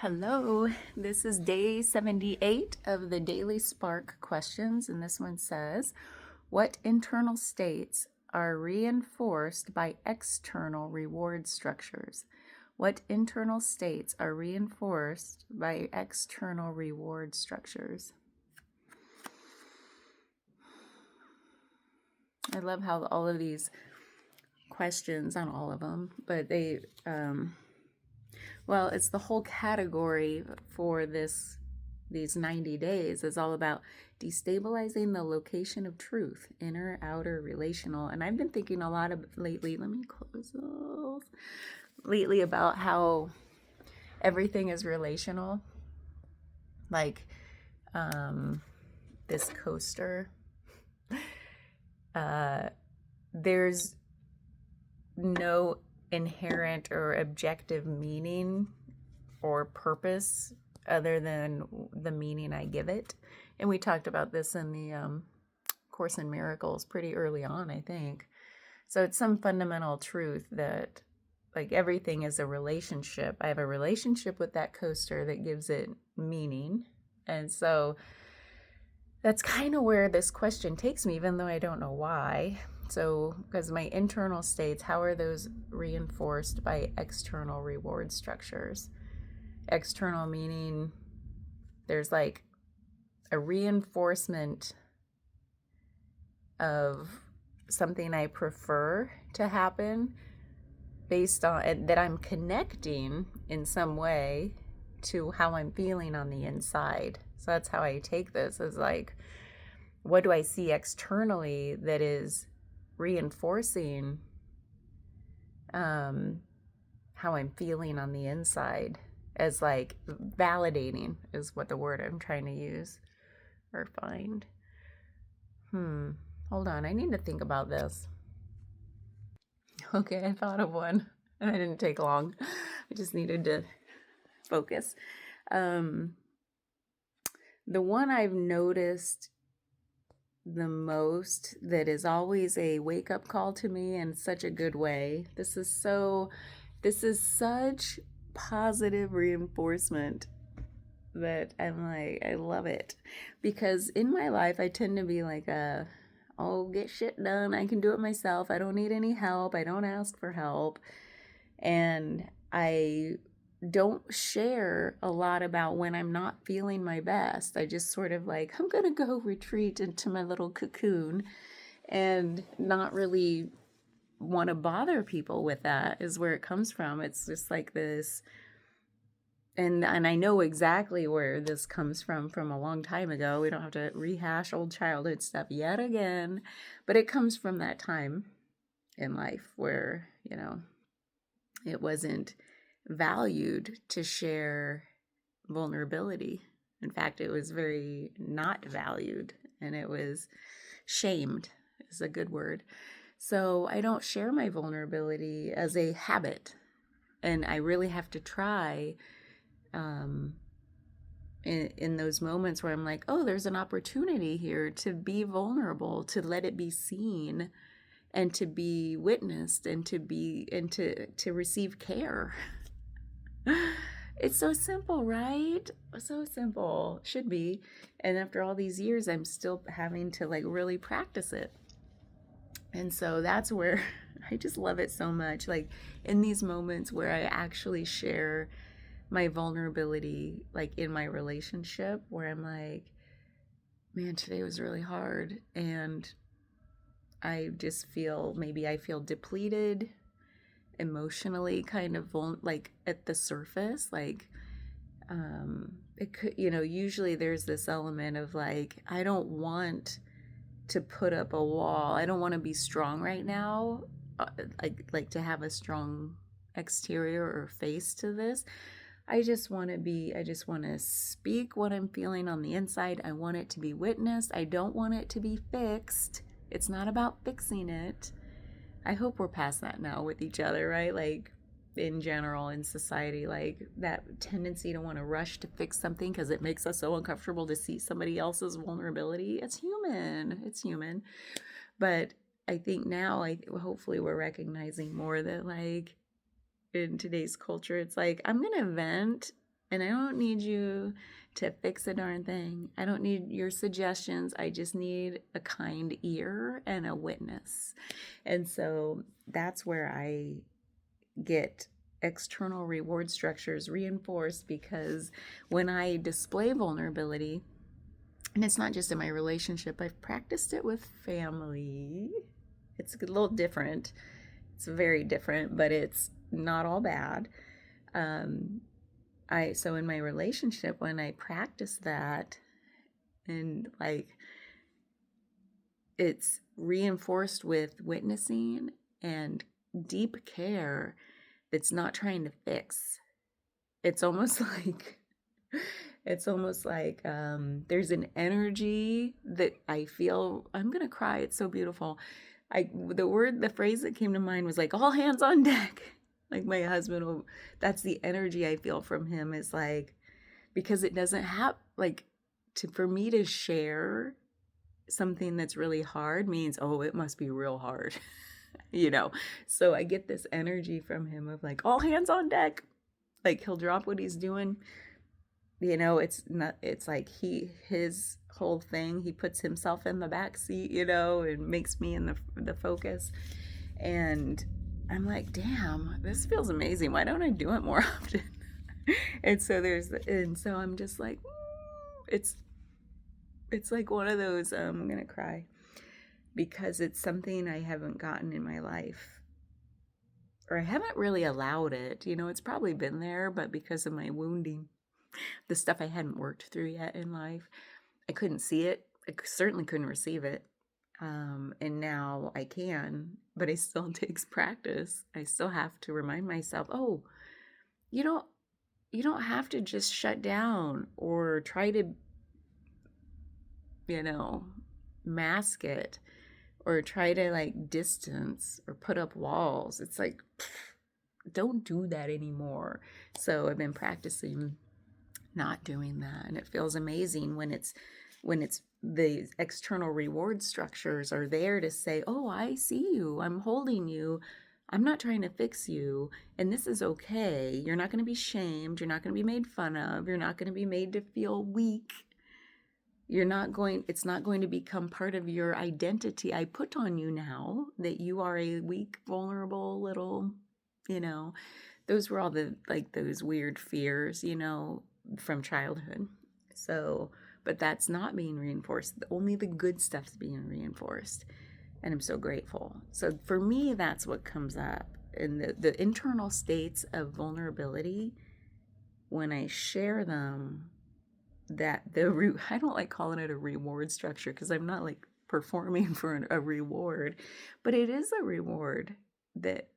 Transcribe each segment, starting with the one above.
Hello, this is day 78 of the Daily Spark questions, and this one says, what internal states are reinforced by external reward structures? What internal states are reinforced by external reward structures? I love how all of these questions, not all of them, but it's the whole category for these 90 days is all about destabilizing the location of truth, inner, outer, relational. And I've been thinking a lot of lately, let me close those, lately about how everything is relational. Like this coaster, there's no inherent or objective meaning or purpose other than the meaning I give it. And we talked about this in the Course in Miracles pretty early on, I think. So it's some fundamental truth that like everything is a relationship. I have a relationship with that coaster that gives it meaning. And so that's kind of where this question takes me, even though I don't know why. So, because my internal states, how are those reinforced by external reward structures? External meaning there's like a reinforcement of something I prefer to happen based on that I'm connecting in some way to how I'm feeling on the inside. So that's how I take this, is like, what do I see externally that is reinforcing how I'm feeling on the inside, as like validating is what the word I'm trying to use or find. Hold on, I need to think about this. Okay, I thought of one and I didn't take long. I just needed to focus. The one I've noticed the most that is always a wake-up call to me in such a good way. This is such positive reinforcement that I'm like, I love it. Because in my life, I tend to be like oh, get shit done. I can do it myself. I don't need any help. I don't ask for help. And I don't share a lot about when I'm not feeling my best. I just sort of like, I'm going to go retreat into my little cocoon and not really want to bother people with that, is where it comes from. It's just like this. And I know exactly where this comes from a long time ago. We don't have to rehash old childhood stuff yet again, but it comes from that time in life where, it wasn't valued to share vulnerability. In fact, it was very not valued, and it was shamed is a good word. So I don't share my vulnerability as a habit, and I really have to try in those moments where I'm like, oh, there's an opportunity here to be vulnerable, to let it be seen, and to be witnessed, and to receive care. It's so simple, right? So simple. Should be. And after all these years, I'm still having to like really practice it. And so that's where I just love it so much. Like in these moments where I actually share my vulnerability, like in my relationship, where I'm like, man, today was really hard. And I just feel, maybe I feel depleted emotionally, kind of like at the surface, like it could, usually there's this element of like, I don't want to put up a wall. I don't want to be strong right now, like to have a strong exterior or face to this. I just want to speak what I'm feeling on the inside. I want it to be witnessed. I don't want it to be fixed. It's not about fixing it. I hope we're past that now with each other, right? Like in general in society, like that tendency to want to rush to fix something because it makes us so uncomfortable to see somebody else's vulnerability. It's human. But I think now, hopefully we're recognizing more that like in today's culture, it's like, I'm going to vent And I don't need you to fix a darn thing. I don't need your suggestions. I just need a kind ear and a witness. And so that's where I get external reward structures reinforced, because when I display vulnerability, and it's not just in my relationship, I've practiced it with family. It's a little different. It's very different, but it's not all bad. So in my relationship, when I practice that, and like, it's reinforced with witnessing and deep care that's not trying to fix. It's almost like there's an energy that I feel. I'm gonna cry. It's so beautiful. The phrase that came to mind was like all hands on deck. Like my husband will. That's the energy I feel from him. Is like, because it doesn't have like, for me to share something that's really hard means, oh, it must be real hard. So I get this energy from him of like all hands on deck. Like he'll drop what he's doing. It's like his whole thing, he puts himself in the back seat, and makes me in the focus. And I'm like, damn, this feels amazing. Why don't I do it more often? And so I'm just like, it's like one of those, I'm gonna cry, because it's something I haven't gotten in my life, or I haven't really allowed it. It's probably been there, but because of my wounding, the stuff I hadn't worked through yet in life, I couldn't see it. I certainly couldn't receive it. And now I can, but it still takes practice. I still have to remind myself, oh, you don't have to just shut down or try to, mask it, or try to like distance or put up walls. It's like, don't do that anymore. So I've been practicing not doing that, and it feels amazing when it's the external reward structures are there to say, oh, I see you, I'm holding you, I'm not trying to fix you, and this is okay. You're not going to be shamed, you're not going to be made fun of, you're not going to be made to feel weak. It's not going to become part of your identity I put on you now, that you are a weak, vulnerable little, those were all those weird fears, from childhood. So, but that's not being reinforced. Only the good stuff's being reinforced. And I'm so grateful. So for me, that's what comes up in the internal states of vulnerability. When I share them, I don't like calling it a reward structure, because I'm not like performing for a reward, but it is a reward that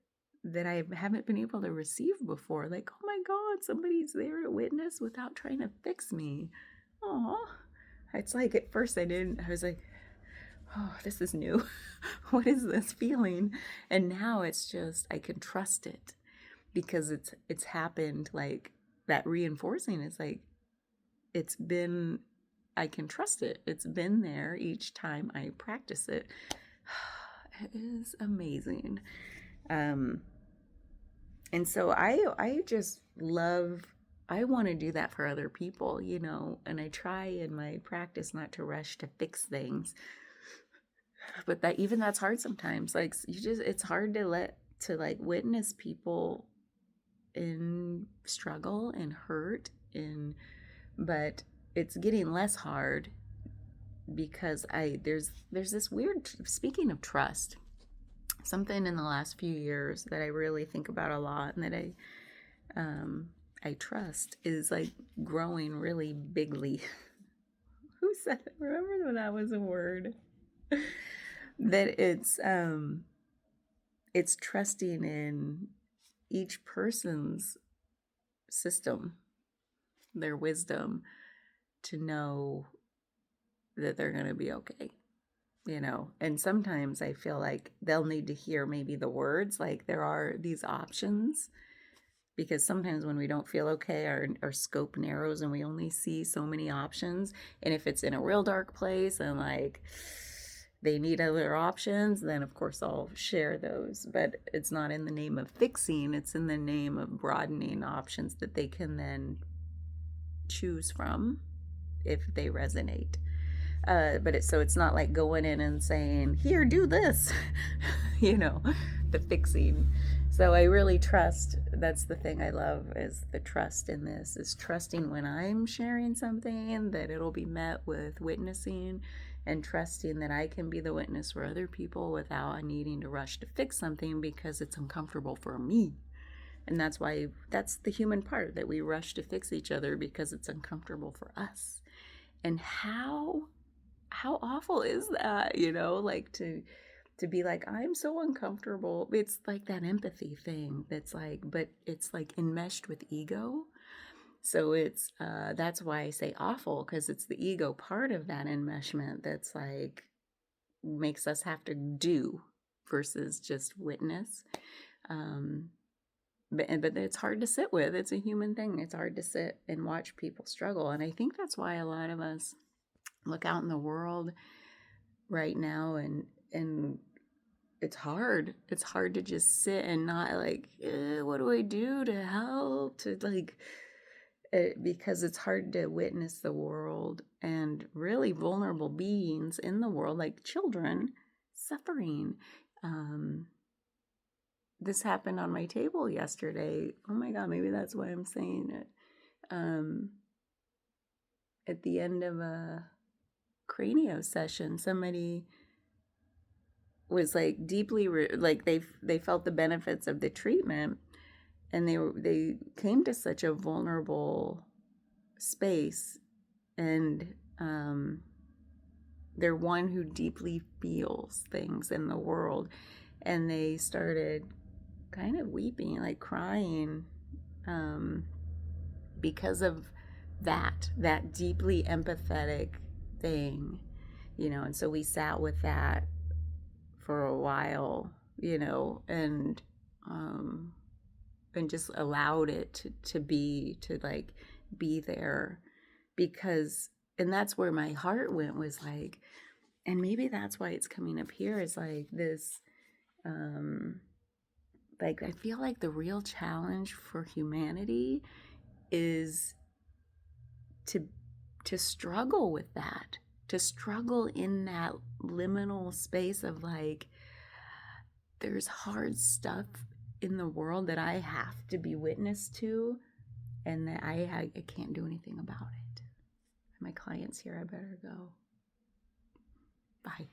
I haven't been able to receive before. Like, oh my God, somebody's there to witness without trying to fix me. Oh, it's like at first I was like, oh, this is new. What is this feeling? And now it's just, I can trust it, because it's happened. Like that reinforcing is like, I can trust it. It's been there each time I practice it. It is amazing. And so I just love, I want to do that for other people, and I try in my practice not to rush to fix things. But that's hard sometimes. Like it's hard to witness people in struggle and hurt, but it's getting less hard, because there's this weird, speaking of trust, something in the last few years that I really think about a lot, and that I trust, is like growing really bigly. Who said it? Remember when that was a word? That it's trusting in each person's system, their wisdom, to know that they're going to be okay, and sometimes I feel like they'll need to hear maybe the words, like there are these options, because sometimes when we don't feel okay, our scope narrows and we only see so many options. And if it's in a real dark place and like they need other options, then of course I'll share those. But it's not in the name of fixing, it's in the name of broadening options that they can then choose from if they resonate. But it's not like going in and saying, here, do this, you know, the fixing. So I really trust. That's the thing I love, is the trust in this, is trusting when I'm sharing something that it'll be met with witnessing, and trusting that I can be the witness for other people without needing to rush to fix something because it's uncomfortable for me. And that's the human part, that we rush to fix each other because it's uncomfortable for us. And how awful is that, like to be like, I'm so uncomfortable. It's like that empathy thing that's like, but it's like enmeshed with ego. So it's that's why I say awful, because it's the ego part of that enmeshment that's like makes us have to do versus just witness. um but it's hard to sit with. It's a human thing. It's hard to sit and watch people struggle, and I think that's why a lot of us look out in the world right now, and it's hard to just sit and not like, what do I do to help, to like, because it's hard to witness the world and really vulnerable beings in the world, like children suffering. um this happened on my table yesterday. Oh my god, maybe that's why I'm saying it. um at the end of a Cranio session, somebody was like deeply like they felt the benefits of the treatment, and they came to such a vulnerable space, and they're one who deeply feels things in the world, and they started kind of weeping, like crying, um, because of that deeply empathetic thing, and so we sat with that for a while, um, and just allowed it to like be there, because, and that's where my heart went, was like, and maybe that's why it's coming up here, is like this, like I feel like the real challenge for humanity is to struggle with that, to struggle in that liminal space of like, there's hard stuff in the world that I have to be witness to, and that I can't do anything about it. My client's here, I better go. Bye.